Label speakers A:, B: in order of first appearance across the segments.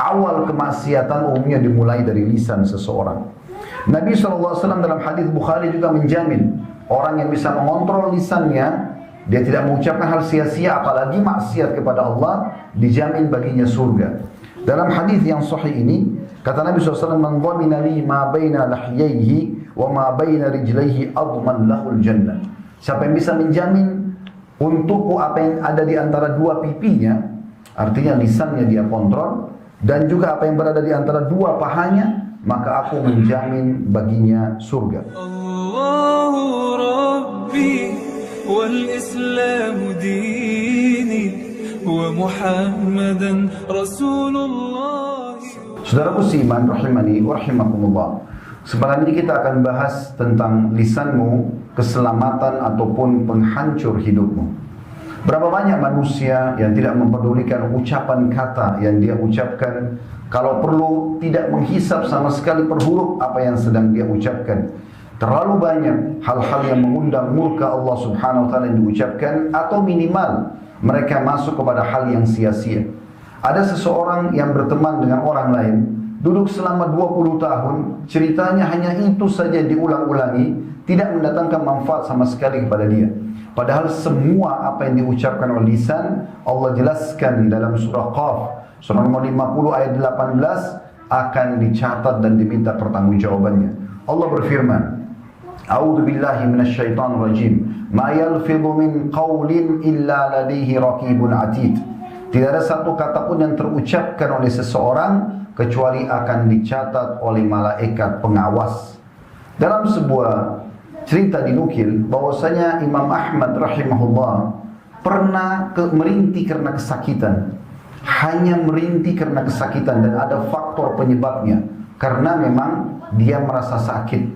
A: Awal kemaksiatan umumnya dimulai dari lisan seseorang. Nabi SAW dalam hadis Bukhari juga menjamin orang yang bisa mengontrol lisannya, dia tidak mengucapkan hal sia-sia apalagi maksiat kepada Allah, dijamin baginya surga. Dalam hadis yang sahih ini kata Nabi SAW, "Man dhamina li ma baina lahyayhi wa ma baina rijlaihi adman lahul jannah." Siapa yang bisa menjamin untukku apa yang ada di antara dua pipinya, artinya lisannya dia kontrol, dan juga apa yang berada di antara dua pahanya, maka aku menjamin baginya surga.
B: Allahu Rabbi wal Islam dini wa Muhammadan Rasulullah.
A: Saudaraku seiman rahimani wa rahimakumullah. Sebentar ini kita akan bahas tentang lisanmu, keselamatan ataupun penghancur hidupmu. Berapa banyak manusia yang tidak mempedulikan ucapan kata yang dia ucapkan, kalau perlu tidak menghisap sama sekali per huruf apa yang sedang dia ucapkan. Terlalu banyak hal-hal yang mengundang murka Allah Subhanahu wa taala yang diucapkan, atau minimal mereka masuk kepada hal yang sia-sia. Ada seseorang yang berteman dengan orang lain, duduk selama 20 tahun, ceritanya hanya itu saja diulang-ulangi, tidak mendatangkan manfaat sama sekali kepada dia. Padahal semua apa yang diucapkan oleh lisan, Allah jelaskan dalam surah Qaf, surah nomor 50 ayat 18, akan dicatat dan diminta pertanggungjawabannya. Allah berfirman, A'udzu billahi minasyaitonir rajim. Ma yalfidhu min qaulin illa ladaihi raqibun atid. Tidak ada satu kata pun yang terucapkan oleh seseorang kecuali akan dicatat oleh malaikat pengawas. Dalam sebuah cerita dinukil bahwasanya Imam Ahmad rahimahullah pernah merintih karena kesakitan. Hanya merintih karena kesakitan, dan ada faktor penyebabnya. Karena memang dia merasa sakit.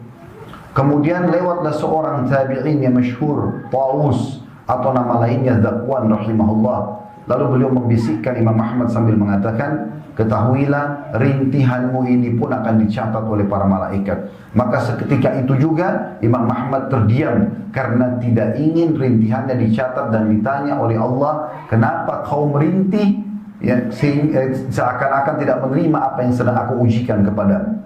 A: Kemudian lewatlah seorang tabi'in yang masyhur, Tawus, atau nama lainnya Dzakwan rahimahullah. Lalu beliau membisikkan Imam Ahmad sambil mengatakan, ketahuilah rintihanmu ini pun akan dicatat oleh para malaikat. Maka seketika itu juga Imam Ahmad terdiam karena tidak ingin rintihannya dicatat, dan ditanya oleh Allah, kenapa kau merintih? Ya, seakan-akan tidak menerima apa yang sedang aku ujikan kepadamu.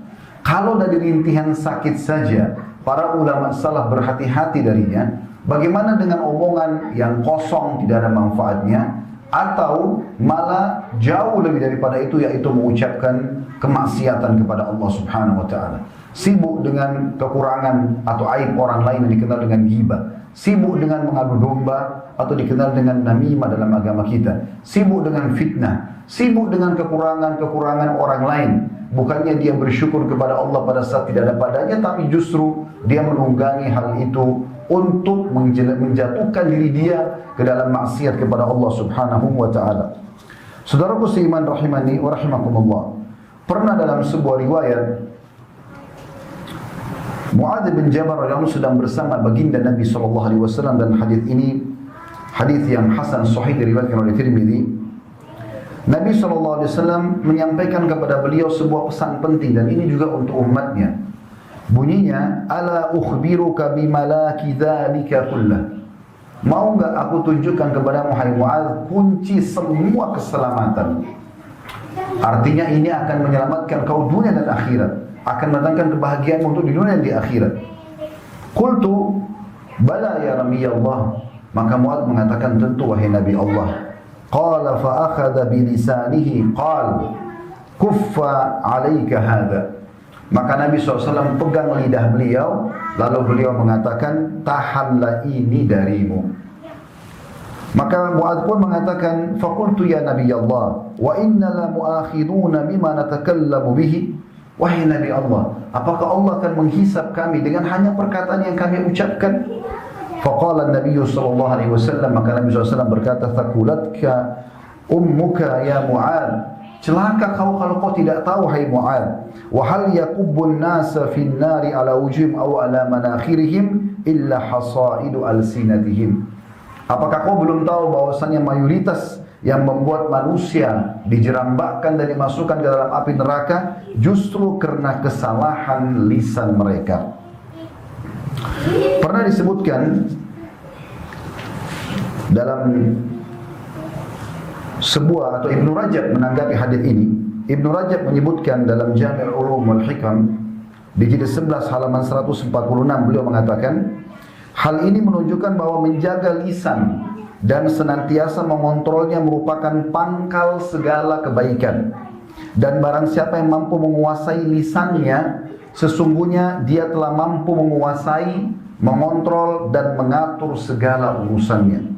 A: Kalau dari rintihan sakit saja para ulama salaf berhati-hati darinya, bagaimana dengan omongan yang kosong tidak ada manfaatnya, atau malah jauh lebih daripada itu, yaitu mengucapkan kemaksiatan kepada Allah Subhanahu wa taala. Sibuk dengan kekurangan atau aib orang lain yang dikenal dengan ghibah. Sibuk dengan mengadu domba atau dikenal dengan namimah dalam agama kita. Sibuk dengan fitnah, sibuk dengan kekurangan-kekurangan orang lain. Bukannya dia bersyukur kepada Allah pada saat tidak ada padanya, tapi justru dia menunggangi hal itu untuk menjatuhkan diri dia ke dalam maksiat kepada Allah Subhanahu wa taala. Saudaraku seiman rahimani wa rahimakumullah. Pernah dalam sebuah riwayat, Muadz bin Jabal radhiyallahu anhu sedang bersama baginda Nabi sallallahu alaihi wasallam, dan hadis ini hadis yang hasan sahih diriwayatkan oleh Tirmidzi. Nabi sallallahu alaihi wasallam menyampaikan kepada beliau sebuah pesan penting, dan ini juga untuk umatnya. Bunyinya, ala ukhbiruka bimalaki dzalika kullah. Mau enggak aku tunjukkan kepadamu hai Muadz kunci semua keselamatan. Artinya ini akan menyelamatkan kau dunia dan akhirat, akan mendatangkan kebahagiaan untuk di dunia dan di akhirat. Qultu bala ya Rabbi Allah. Maka Muadz mengatakan, tentu wahai Nabi Allah. Qala fa akhadha bi lisanihi qala kuffa 'alaika hadha. Maka Nabi SAW pegang lidah beliau, lalu beliau mengatakan, tahanlah ini darimu. Maka Muadz pun mengatakan, faqultu ya Nabi Allah, wa inna la mu'akhiduna bima natakallamu bihi. Wahai Nabi Allah, apakah Allah akan menghisab kami dengan hanya perkataan yang kami ucapkan? Faqala Nabi sallallahu alaihi wasallam, maka Nabi SAW berkata, thaqulatka ummuka ya Muadz. Celaka kau kalau kau tidak tahu hai Muadz. Wa hal yaqubbun nasa fin nari ala wujhim aw ala manakhirihim illa hasaidu alsinatihim. Apakah kau belum tahu bahwasanya mayoritas yang membuat manusia dijerambakkan dan dimasukkan ke dalam api neraka justru karena kesalahan lisan mereka. Pernah disebutkan dalam sebuah, atau Ibnu Rajab menanggapi hadis ini, Ibnu Rajab menyebutkan dalam Jami' Ulum wal Hikam di jilid 11 halaman 146, beliau mengatakan, hal ini menunjukkan bahwa menjaga lisan dan senantiasa mengontrolnya merupakan pangkal segala kebaikan. Dan barang siapa yang mampu menguasai lisannya, sesungguhnya dia telah mampu menguasai, mengontrol dan mengatur segala urusannya.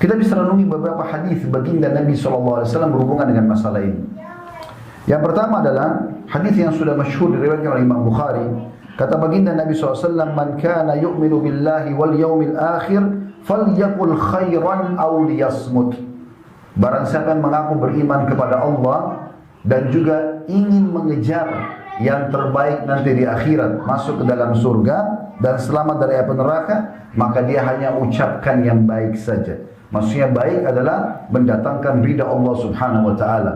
A: Kita bisa renungi beberapa hadis baginda Nabi SAW berhubungan dengan masalah ini. Yang pertama adalah hadis yang sudah masyhur diriwayatkan oleh Imam Bukhari. Kata baginda Nabi SAW, "Man kana yu'minu billahi wal yawmil akhir, falyaqul khairan aw liyasmut." Barang siapa yang mengaku beriman kepada Allah dan juga ingin mengejar yang terbaik nanti di akhirat, masuk ke dalam surga dan selamat dari api neraka, maka dia hanya ucapkan yang baik saja. Maksudnya baik adalah mendatangkan ridha Allah Subhanahu wa taala.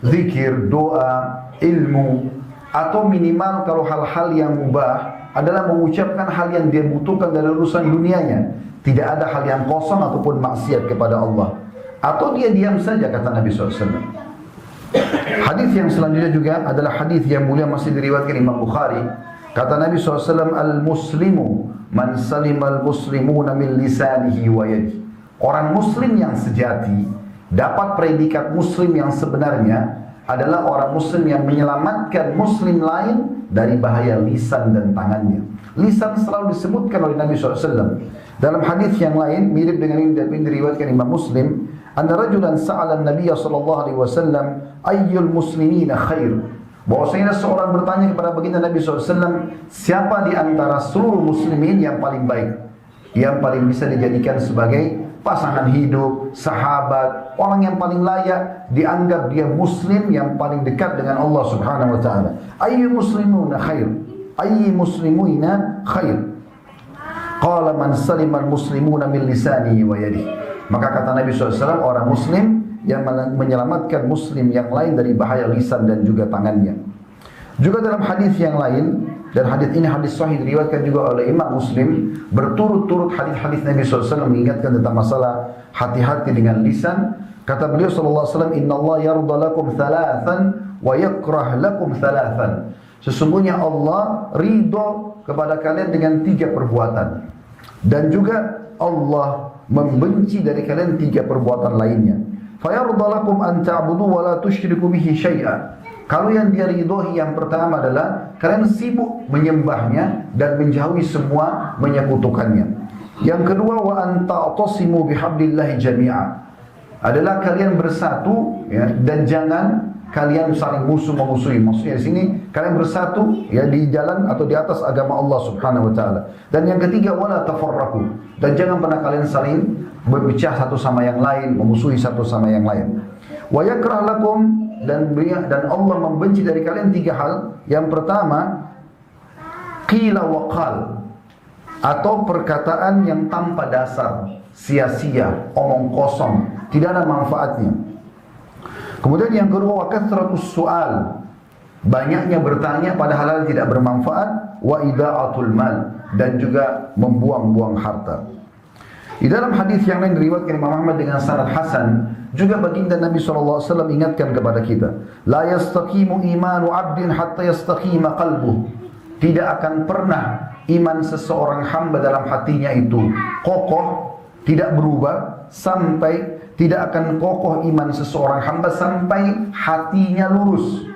A: Zikir, doa, ilmu, atau minimal kalau hal-hal yang mubah adalah mengucapkan hal yang dia butuhkan dari urusan dunianya. Tidak ada hal yang kosong ataupun maksiat kepada Allah. Atau dia diam saja, kata Nabi SAW. Hadis yang selanjutnya juga adalah hadis yang mulia, masih diriwayatkan Imam Bukhari. Kata Nabi SAW, "Al-muslimu man salimal muslimuna min lisanihi wa yadihi." Orang muslim yang sejati dapat predikat muslim yang sebenarnya adalah orang muslim yang menyelamatkan muslim lain dari bahaya lisan dan tangannya. Lisan selalu disebutkan oleh Nabi SAW. Dalam hadis yang lain mirip dengan ini diriwayatkan Imam Muslim, "Anna rajulan sa'ala an-nabiy sallallahu alaihi wasallam ayyul muslimina khair." Bahwasanya seorang bertanya kepada baginda Nabi SAW, siapa di antara seluruh muslimin yang paling baik, yang paling bisa dijadikan sebagai pasangan hidup, sahabat, orang yang paling layak dianggap dia muslim yang paling dekat dengan Allah Subhanahu wa taala. Ayyu muslimuna khair? Ayyi muslimina khair? Qala man salima al-muslimuna min lisanihi wa yadihi. Maka kata Nabi SAW, orang muslim yang menyelamatkan muslim yang lain dari bahaya lisan dan juga tangannya. Juga dalam hadis yang lain, dan hadis ini hadis sahih diriwayatkan juga oleh Imam Muslim, berturut-turut hadis-hadis Nabi SAW mengingatkan tentang masalah hati-hati dengan lisan. Kata beliau SAW, "Inna Allah yarda lakum thalathan wa yakrah lakum thalathan." Sesungguhnya Allah ridho kepada kalian dengan 3 perbuatan, dan juga Allah membenci dari kalian 3 perbuatan lainnya. Fayarda lakum an ta'budu wa la tusyriku bihi syai'a. Kalau yang dia ridhoi yang pertama adalah kalian sibuk menyembahnya dan menjauhi semua menyekutukannya. Yang kedua, wa an ta'tasimu bihablillahi jami'a. Adalah kalian bersatu, ya, dan jangan kalian saling musuh-memusuhi. Maksudnya di sini kalian bersatu, ya, di jalan atau di atas agama Allah Subhanahu wa taala. Dan yang ketiga, wala tafarraqu. Dan jangan pernah kalian saling berpecah satu sama yang lain, memusuhi satu sama yang lain. Wa yakrah lakum, dan Allah membenci dari kalian 3 hal. Yang pertama, qila wa qal, atau perkataan yang tanpa dasar, sia-sia, omong kosong, tidak ada manfaatnya. Kemudian yang kedua, wa kathratus su'al, banyaknya bertanya pada hal-hal yang tidak bermanfaat, wa ida'atul mal, dan juga membuang-buang harta. Di dalam hadis yang lain diriwayatkan Imam Ahmad dengan sanad hasan, juga baginda Nabi SAW ingatkan kepada kita, la yastaqimu imanu 'abdin hatta yastaqima qalbuh. Tidak akan pernah iman seseorang hamba dalam hatinya itu kokoh, tidak berubah, sampai tidak akan kokoh iman seseorang hamba sampai hatinya lurus.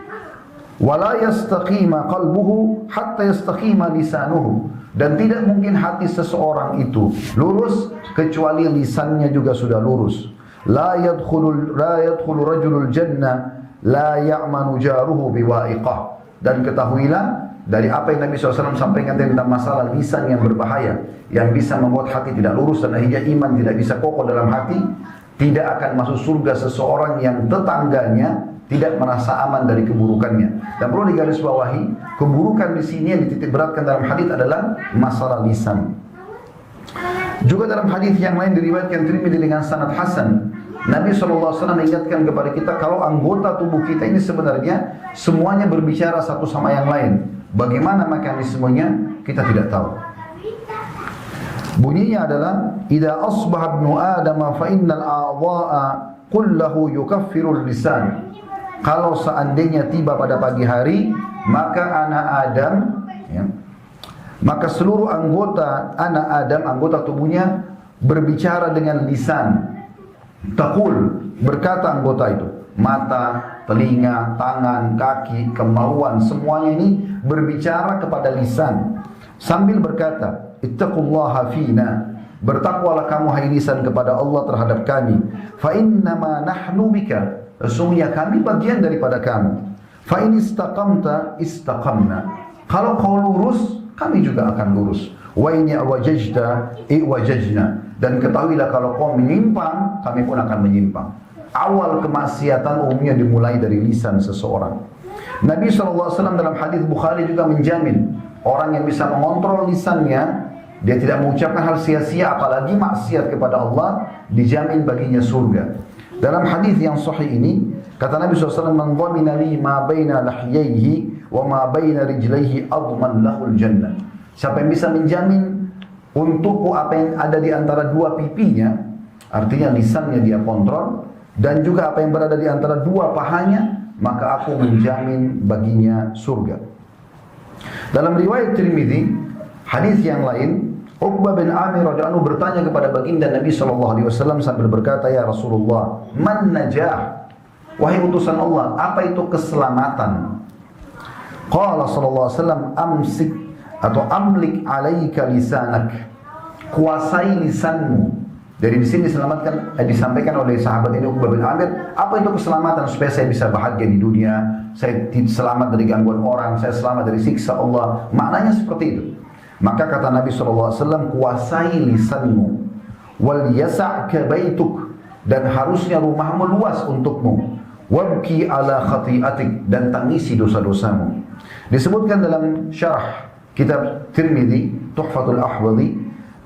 A: Wala yastaqima qalbuhu hatta yastaqima lisanuhu. Dan tidak mungkin hati seseorang itu lurus kecuali lisannya juga sudah lurus. La yadkhulu rajulul jannah la ya'manu jaruhu biwa'iqah. Dan ketahuilah dari apa yang Nabi SAW sampaikan tentang masalah lisan yang berbahaya, yang bisa membuat hati tidak lurus dan akhirnya iman tidak bisa kokoh dalam hati, tidak akan masuk surga seseorang yang tetangganya tidak merasa aman dari keburukannya. Dan perlu digarisbawahi, keburukan di sini yang dititik beratkan dalam hadis adalah masalah lisan. Juga dalam hadis yang lain diriwayatkan Tirmidzi dengan sanad hasan, Nabi SAW mengingatkan kepada kita kalau anggota tubuh kita ini sebenarnya semuanya berbicara satu sama yang lain. Bagaimana mekanismenya kita tidak tahu. Bunyinya adalah idza asbaha ibnu adam fa innal a'dha'a kullahu yukaffirul lisan. kalau seandainya tiba pada pagi hari, maka anak Adam, ya, maka seluruh anggota anak Adam, anggota tubuhnya berbicara dengan lisan. Taqul, berkata anggota itu, mata, telinga, tangan, kaki, kemaluan, semuanya ini berbicara kepada lisan sambil berkata, ittaqullaha fina, bertakwalah kamu hai lisan kepada Allah terhadap kami. Fa innama nahnu bika, sesungguhnya kami bagian daripada kamu. Fa in istaqamta istaqamna, kalau kau lurus kami juga akan lurus. Wa in wajajta iwajajna, dan ketahuilah kalau kau menyimpang kami pun akan menyimpang. Awal kemaksiatan umumnya dimulai dari lisan seseorang. Nabi SAW dalam hadis Bukhari juga menjamin orang yang bisa mengontrol lisannya, dia tidak mengucapkan hal sia-sia apalagi maksiat kepada Allah, dijamin baginya surga. Dalam hadis yang sahih ini kata Nabi SAW, man dhamina li ma baina lahyaihi wa ma baina rijlaihi adman lahul jannah. Siapa yang bisa menjamin untukku apa yang ada di antara dua pipinya, artinya lisannya dia kontrol, dan juga apa yang berada di antara dua pahanya, maka aku menjamin baginya surga. Dalam riwayat Tirmidzi, hadis yang lain, Uqbah bin Amir radhiyallahu anhu bertanya kepada baginda Nabi SAW sambil berkata, ya Rasulullah, man najah? Wahai utusan Allah, apa itu keselamatan? Qala sallallahu alaihi wasallam, amsik atau amlik alaika lisanak, kuasai lisanmu. Dari di sini disampaikan oleh sahabat ini Uqbah bin Amir, apa itu keselamatan supaya saya bisa bahagia di dunia, saya selamat dari gangguan orang, saya selamat dari siksa Allah. Maknanya seperti itu. Maka kata Nabi SAW, kuasai lisanmu, wal yasa'ka baituk, dan harusnya rumahmu luas untukmu, wabki ala khati'atik, dan tangisi dosa-dosamu. Disebutkan dalam syarah kitab Tirmidzi Tuhfatul Ahwadhi,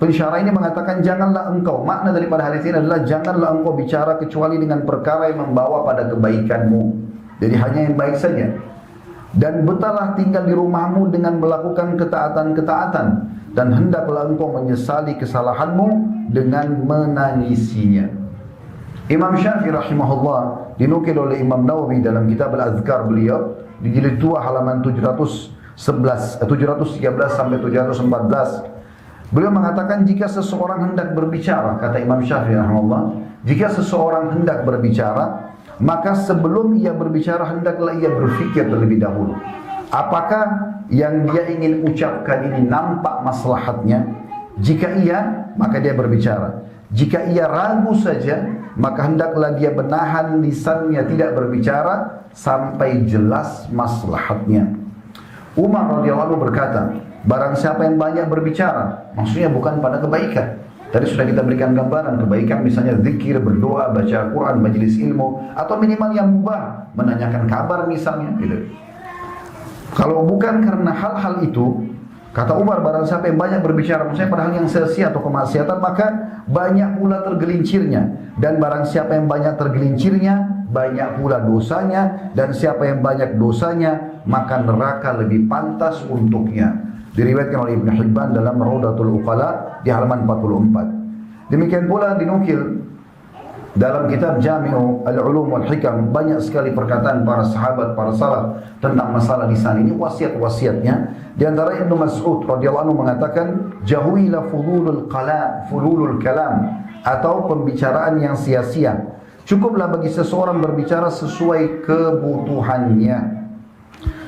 A: pensyarah ini mengatakan, janganlah engkau, makna daripada hadis ini adalah janganlah engkau bicara kecuali dengan perkara yang membawa pada kebaikanmu. Jadi hanya yang baik saja. Dan betahlah tinggal di rumahmu dengan melakukan ketaatan-ketaatan, dan hendaklah engkau menyesali kesalahanmu dengan menangisinya. Imam Syafi'i rahimahullah dinukil oleh Imam Nawawi dalam kitab Al-Azkar beliau di jilid 2 halaman 713 sampai 714. Beliau mengatakan, jika seseorang hendak berbicara, kata Imam Syafi'i rahimahullah, jika seseorang hendak berbicara, maka sebelum ia berbicara hendaklah ia berfikir terlebih dahulu. Apakah yang dia ingin ucapkan ini nampak maslahatnya? Jika iya, maka dia berbicara. Jika ia ragu saja, maka hendaklah dia menahan lisannya tidak berbicara sampai jelas maslahatnya. Umar radhiyallahu anhu berkata, barang siapa yang banyak berbicara, maksudnya bukan pada kebaikan. Tadi sudah kita berikan gambaran kebaikan, misalnya zikir, berdoa, baca Quran, majelis ilmu, atau minimal yang mubah, menanyakan kabar misalnya, gitu. Kalau bukan karena hal-hal itu, kata Umar, barang siapa yang banyak berbicara, maksudnya pada hal yang sia-sia atau kemaksiatan, maka banyak pula tergelincirnya. Dan barang siapa yang banyak tergelincirnya, banyak pula dosanya. Dan siapa yang banyak dosanya, maka neraka lebih pantas untuknya. Diriwayatkan oleh Ibn Hibban dalam Raudatul Uqala di halaman 44. Demikian pula dinukil dalam kitab Jami'u Al-Ulum wal Hikam, banyak sekali perkataan para sahabat, para salaf tentang masalah lisan ini, wasiat-wasiatnya. Di antara Ibnu Mas'ud radhiyallahu anhu mengatakan, jauhilah fululul kalam, atau pembicaraan yang sia-sia. Cukuplah bagi seseorang berbicara sesuai kebutuhannya.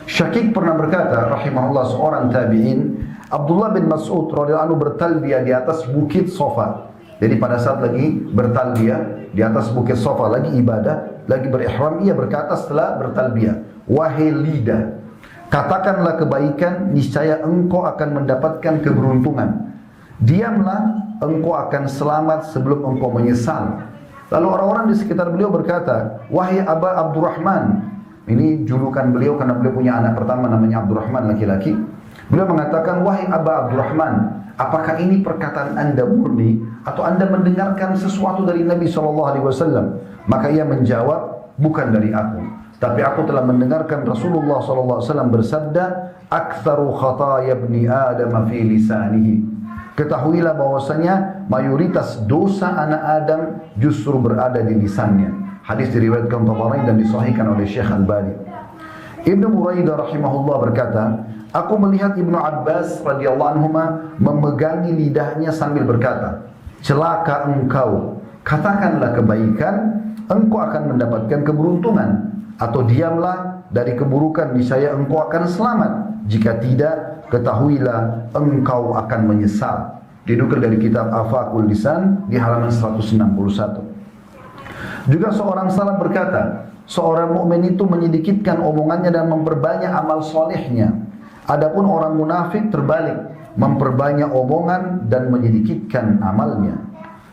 A: Syakik pernah berkata, rahimahullah, seorang tabi'in, Abdullah bin Mas'ud radhiyallahu anhu bertalbiyah di atas bukit Safa. Jadi pada saat lagi bertalbiyah di atas bukit Safa, lagi ibadah, lagi berihram, ia berkata setelah bertalbiyah, wahai lidah, katakanlah kebaikan, niscaya engkau akan mendapatkan keberuntungan. Diamlah, engkau akan selamat sebelum engkau menyesal. Lalu orang-orang di sekitar beliau berkata, wahai Aba Abdurrahman, ini julukan beliau karena beliau punya anak pertama namanya Abdurrahman, laki-laki. Beliau mengatakan, wahai Aba Abdurrahman, apakah ini perkataan anda murni atau anda mendengarkan sesuatu dari Nabi SAW? Maka ia menjawab, bukan dari aku, tapi aku telah mendengarkan Rasulullah SAW bersabda, aktsaru khataya ibni Adam fi lisanihi. Ketahuilah bahwasanya mayoritas dosa anak Adam justru berada di lisannya. Hadis diriwayatkan Tabarani dan disahihkan oleh Syekh Albani. Ibnu Buraidah rahimahullah berkata, aku melihat Ibnu Abbas radhiyallahu anhuma memegangi lidahnya sambil berkata, celaka engkau, katakanlah kebaikan, engkau akan mendapatkan keberuntungan, atau diamlah dari keburukan, niscaya engkau akan selamat. Jika tidak, ketahuilah engkau akan menyesal. Dinukil dari kitab Afaqul Lisan di halaman 161. Juga seorang salaf berkata, seorang mukmin itu menyedikitkan omongannya dan memperbanyak amal solehnya. Adapun orang munafik terbalik, memperbanyak omongan dan menyedikitkan amalnya.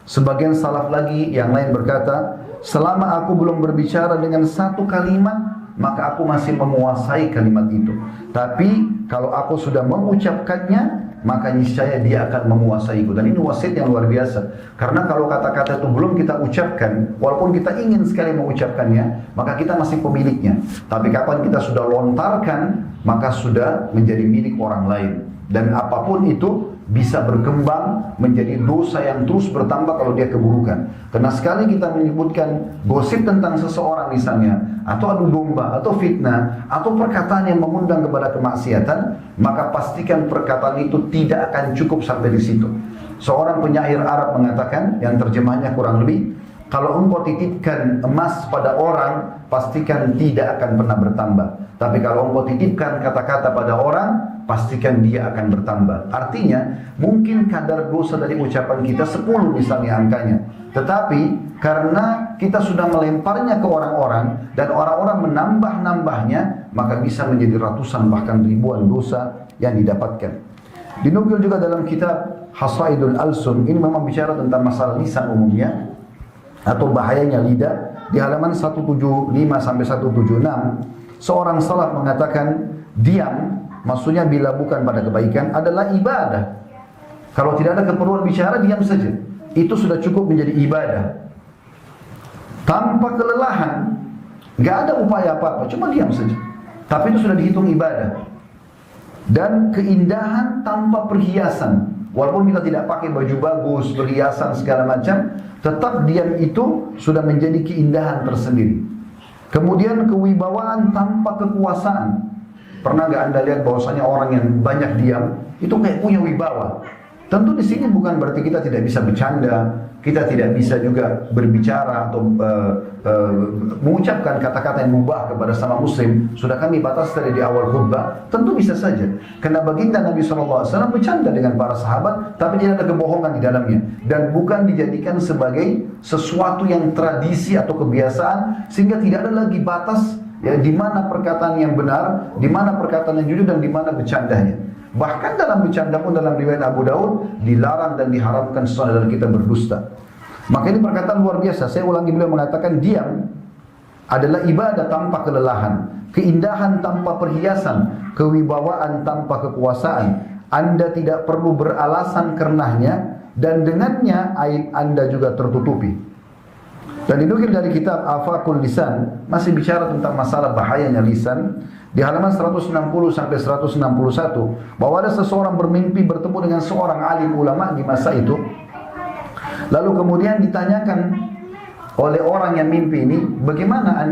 A: Sebagian salaf lagi yang lain berkata, selama aku belum berbicara dengan satu kalimat, maka aku masih menguasai kalimat itu. Tapi kalau aku sudah mengucapkannya, maka niscaya dia akan menguasaiku. Dan ini wasiat yang luar biasa. Karena kalau kata-kata itu belum kita ucapkan, walaupun kita ingin sekali mengucapkannya, maka kita masih pemiliknya. Tapi kapan kita sudah lontarkan, maka sudah menjadi milik orang lain. Dan apapun itu bisa berkembang menjadi dosa yang terus bertambah kalau dia keburukan. Karena sekali kita menyebutkan gosip tentang seseorang misalnya, atau adu domba, atau fitnah, atau perkataan yang mengundang kepada kemaksiatan, maka pastikan perkataan itu tidak akan cukup sampai di situ. Seorang penyair Arab mengatakan, yang terjemahnya kurang lebih, kalau engkau titipkan emas pada orang, pastikan tidak akan pernah bertambah. Tapi kalau engkau titipkan kata-kata pada orang, pastikan dia akan bertambah. Artinya, mungkin kadar dosa dari ucapan kita 10 misalnya angkanya. Tetapi, karena kita sudah melemparnya ke orang-orang, dan orang-orang menambah-nambahnya, maka bisa menjadi ratusan bahkan ribuan dosa yang didapatkan. Dinukil juga dalam kitab Hasaidul Alsun, ini memang bicara tentang masalah lisan umumnya, atau bahayanya lidah. Di halaman 175 sampai 176, seorang salaf mengatakan, diam, maksudnya bila bukan pada kebaikan, adalah ibadah. Kalau tidak ada keperluan bicara, diam saja. Itu sudah cukup menjadi ibadah. Tanpa kelelahan, nggak ada upaya apa-apa, cuma diam saja. Tapi itu sudah dihitung ibadah. Dan keindahan tanpa perhiasan. Walaupun kita tidak pakai baju bagus, perhiasan segala macam, tetap diam itu sudah menjadi keindahan tersendiri. Kemudian kewibawaan tanpa kekuasaan. Pernah nggak Anda lihat bahwasanya orang yang banyak diam itu kayak punya wibawa? Tentu di sini bukan berarti kita tidak bisa bercanda, kita tidak bisa juga berbicara atau mengucapkan kata-kata yang mubah kepada sama muslim. Sudah kami batas tadi di awal khutbah, tentu bisa saja. Karena baginda Nabi SAW bercanda dengan para sahabat, tapi tidak ada kebohongan di dalamnya. Dan bukan dijadikan sebagai sesuatu yang tradisi atau kebiasaan, sehingga tidak ada lagi batas ya, di mana perkataan yang benar, di mana perkataan yang jujur, dan di mana bercandanya. Bahkan dalam bercanda pun dalam riwayat Abu Daud dilarang dan diharamkan saudara kita berdusta. Maka ini perkataan luar biasa. Saya ulangi, beliau mengatakan diam adalah ibadah tanpa kelelahan, keindahan tanpa perhiasan, kewibawaan tanpa kekuasaan. Anda tidak perlu beralasan karenanya, dan dengannya aib Anda juga tertutupi. Dan dinukil dari kitab Afaqul Lisan, masih bicara tentang masalah bahayanya lisan. Di halaman 160 sampai 161, bahwa ada seseorang bermimpi bertemu dengan seorang alim ulama di masa itu. Lalu kemudian ditanyakan oleh orang yang mimpi ini, bagaimana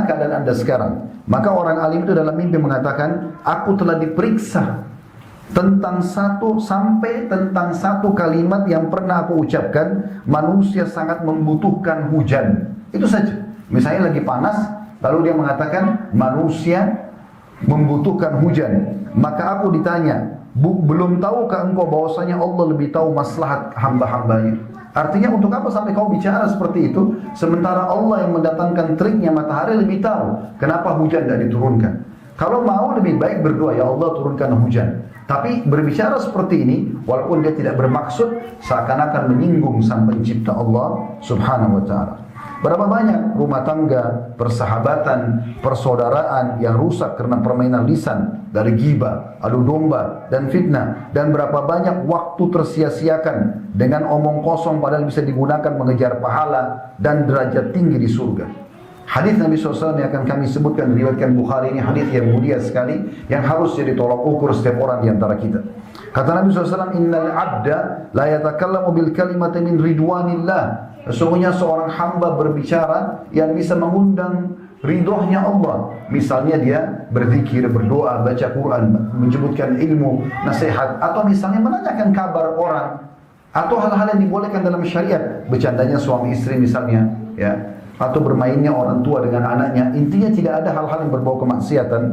A: keadaan Anda sekarang? Maka orang alim itu dalam mimpi mengatakan, aku telah diperiksa tentang satu kalimat yang pernah aku ucapkan, manusia sangat membutuhkan hujan. Itu saja. Misalnya lagi panas, lalu dia mengatakan manusia membutuhkan hujan. Maka aku ditanya, belum tahukah engkau bahwasanya Allah lebih tahu maslahat hamba-hambanya? Artinya untuk apa sampai kau bicara seperti itu, sementara Allah yang mendatangkan teriknya matahari lebih tahu kenapa hujan tidak diturunkan. Kalau mau lebih baik berdoa, ya Allah turunkan hujan. Tapi berbicara seperti ini, walaupun dia tidak bermaksud, seakan-akan menyinggung sang pencipta Allah subhanahu wa ta'ala. Berapa banyak rumah tangga, persahabatan, persaudaraan yang rusak karena permainan lisan, dari ghibah, adu domba, dan fitnah. Dan berapa banyak waktu tersia-siakan dengan omong kosong padahal bisa digunakan mengejar pahala dan derajat tinggi di surga. Hadis Nabi SAW yang akan kami sebutkan, diriwayatkan Bukhari, ini hadis yang mulia sekali, yang harus jadi tolak ukur setiap orang di antara kita. Kata Nabi SAW, innal abda la yatakallamu bil kalimati min ridwanillah Sesungguhnya seorang hamba berbicara yang bisa mengundang ridhonya Allah. Misalnya dia berzikir, berdoa, baca Quran, menyebutkan ilmu, nasihat, atau misalnya menanyakan kabar orang, atau hal-hal yang dibolehkan dalam syariat, bercandanya suami istri misalnya, ya, atau bermainnya orang tua dengan anaknya. Intinya tidak ada hal-hal yang berbau kemaksiatan.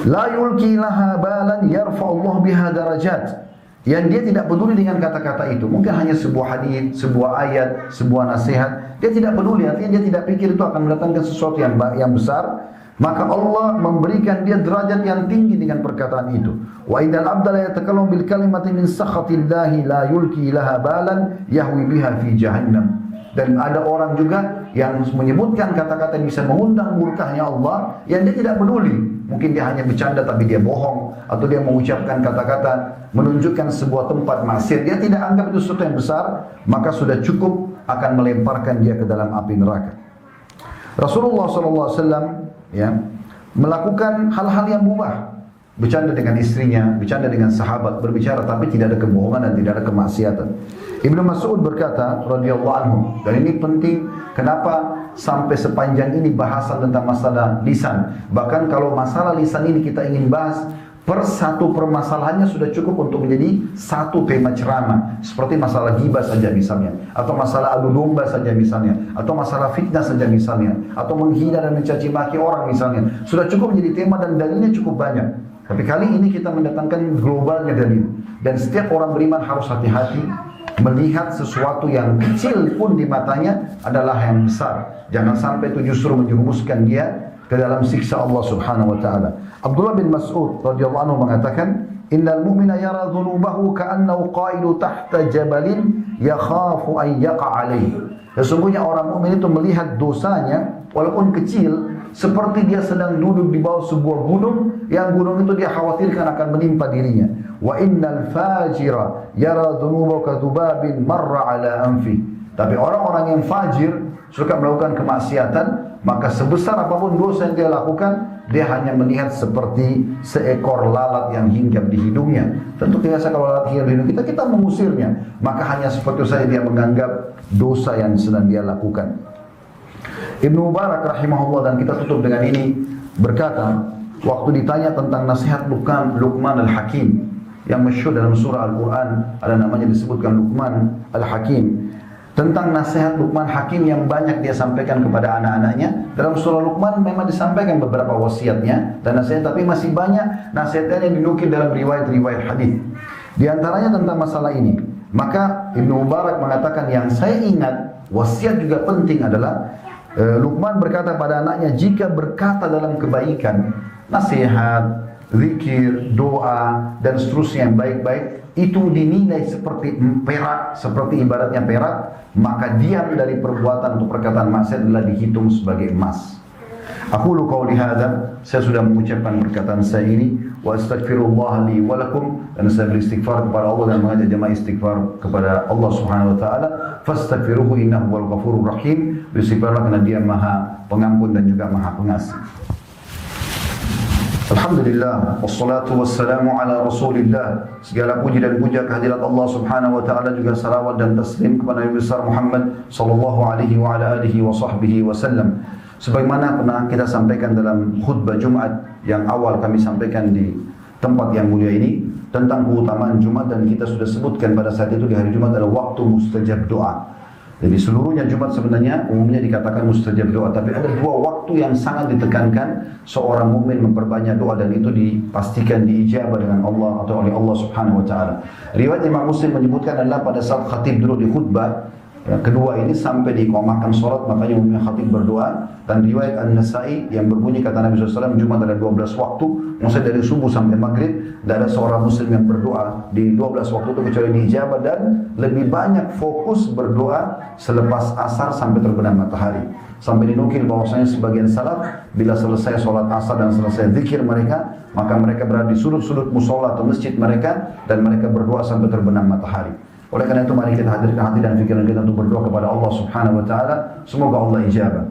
A: La yulki laha balan yarfa'ullah biha darajat. Yang dia tidak peduli dengan kata-kata itu. Mungkin hanya sebuah hadis, sebuah ayat, sebuah nasihat. Dia tidak peduli, artinya dia tidak pikir itu akan mendatangkan sesuatu yang besar. Maka Allah memberikan dia derajat yang tinggi dengan perkataan itu. Wa idal abda la yatakallamu bil kalimati min sakhatillahi la yulki laha balan yahwi biha fi jahannam. Dan ada orang juga yang menyebutkan kata-kata yang bisa mengundang murkahnya Allah, yang dia tidak peduli. Mungkin dia hanya bercanda tapi dia bohong, atau dia mengucapkan kata-kata menunjukkan sebuah tempat maksiat, dia tidak anggap itu sesuatu yang besar, maka sudah cukup akan melemparkan dia ke dalam api neraka. Rasulullah SAW ya, melakukan hal-hal yang mubah, bercanda dengan istrinya, bercanda dengan sahabat, berbicara tapi tidak ada kebohongan dan tidak ada kemaksiatan. Ibnu Mas'ud berkata radhiyallahu anhu, dan ini penting, kenapa sampai sepanjang ini bahasan tentang masalah lisan. Bahkan kalau masalah lisan ini kita ingin bahas per satu permasalahannya sudah cukup untuk menjadi satu tema ceramah. Seperti masalah ghibah saja misalnya, atau masalah adu domba saja misalnya, atau masalah fitnah saja misalnya, atau menghina dan mencaci maki orang misalnya. Sudah cukup menjadi tema dan dalilnya cukup banyak. Tapi kali ini kita mendatangkan globalnya dalil. Dan setiap orang beriman harus hati-hati melihat sesuatu yang kecil pun di matanya adalah yang besar. Jangan sampai itu justru menjerumuskan dia ke dalam siksa Allah Subhanahu wa taala. Abdullah bin Mas'ud radhiyallahu anhu mengatakan, "Innal mu'mina yara dhunubahu ka'annahu qa'idu tahta jabalin yakhafu an yaqa 'alaihi." Sesungguhnya orang mukmin itu melihat dosanya walaupun kecil seperti dia sedang duduk di bawah sebuah gunung yang gunung itu dia khawatirkan akan menimpa dirinya. Wa innal fajira yara dhunubahu kadhubabin marra 'ala anfi. Tapi orang-orang yang fajir suka melakukan kemaksiatan, maka sebesar apapun dosa yang dia lakukan, dia hanya melihat seperti seekor lalat yang hinggap di hidungnya. Tentu biasa kalau lalat hinggap di hidung kita, kita mengusirnya. Maka hanya seperti saja dia menganggap dosa yang sedang dia lakukan. Ibnu Mubarak rahimahullah, dan kita tutup dengan ini, berkata, waktu ditanya tentang nasihat Luqman al-Hakim, yang masyhur dalam surah Al-Quran, ada namanya disebutkan Luqman al-Hakim, tentang nasihat Luqman Hakim yang banyak dia sampaikan kepada anak-anaknya. Dalam surah Luqman memang disampaikan beberapa wasiatnya dan nasihat, tapi masih banyak nasihatnya yang dinukil dalam riwayat-riwayat hadis. Di antaranya tentang masalah ini. Maka Ibnu Mubarak mengatakan, yang saya ingat wasiat juga penting adalah Luqman berkata pada anaknya, jika berkata dalam kebaikan, nasihat, zikir, doa, dan seterusnya yang baik-baik, itu dinilai seperti perak, seperti ibaratnya perak, maka diam dari perbuatan untuk perkataan maksiat adalah dihitung sebagai emas. Aku qauli hadza, saya sudah mengucapkan perkataan saya ini, wa astaghfirullah li wa lakum, dan saya beristighfar kepada Allah dan mengajak jemaah istighfar kepada Allah Subhanahu wa taala. Fastaghfiruhu innahu wal ghafurur rahim. Beristighfarlah karena Dia Maha Pengampun dan juga Maha Pengasih. Alhamdulillah, wassalatu wassalamu ala rasulillah. Segala puji dan puja kehadirat Allah Subhanahu wa taala, juga salawat dan taslim kepada Nabi besar Muhammad sallallahu alaihi wa ala alihi wa sahbihi wasallam. Sebagaimana pernah kita sampaikan dalam khutbah Jumat yang awal kami sampaikan di tempat yang mulia ini tentang keutamaan Jumat, dan kita sudah sebutkan pada saat itu di hari Jumat adalah waktu mustajab doa. Jadi seluruhnya Jumat sebenarnya umumnya dikatakan mustajab doa, tapi ada dua waktu yang sangat ditekankan seorang mukmin memperbanyak doa, dan itu dipastikan diijabah dengan Allah atau oleh Allah Subhanahu wa taala. Riwayat Imam Muslim menyebutkan adalah pada saat khatib duduk di khutbah kedua ini sampai diiqamahkan salat, makanya umumnya khatib berdoa. Dan riwayat An-Nasa'i yang berbunyi kata Nabi SAW, Jumat ada 12 waktu, maksudnya dari subuh sampai maghrib, tidak ada seorang muslim yang berdoa di 12 waktu itu kecuali diijabah, dan lebih banyak fokus berdoa selepas asar sampai terbenam matahari. Sampai dinukil bahwasanya sebagian salaf bila selesai sholat asar dan selesai zikir mereka, maka mereka berada di sudut-sudut musola atau masjid mereka, dan mereka berdoa sampai terbenam matahari. Oleh karena itu mari kita hadirkan hati dan pikiran kita untuk berdoa kepada Allah Subhanahu wa taala, semoga Allah ijabah.